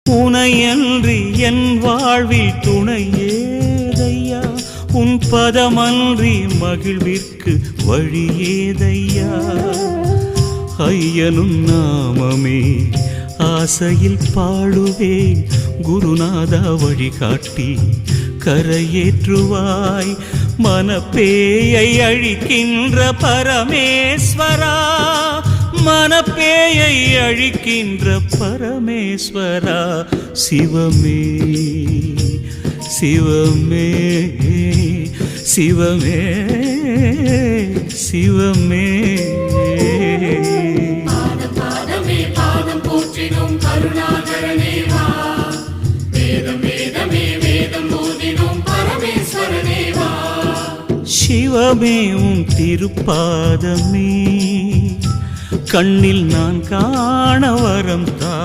உனையன்றி என் வாழ்வில் துணையேதையா, உன் பதமன்றி மகிழ்விற்கு வழியேதையா. ஐயனும் நாமமே ஆசையில் பாடுவேன், குருநாதா வழிகாட்டி கரையேற்றுவாய். மனப்பேயை அழிக்கின்ற பரமேஸ்வரா, மனப்பேயை அழிக்கின்ற பரமேஸ்வரா. சிவமே சிவமே சிவமே சிவமே. பாதமே பாதம் போற்றினோம் கருணாகரனே வா, வேதம் வேதமே வேதம் போதினோம் பரமேஸ்வரனே வா. சிவமே உன் திருப்பாதமே கண்ணில் நான் காண வரம் தா.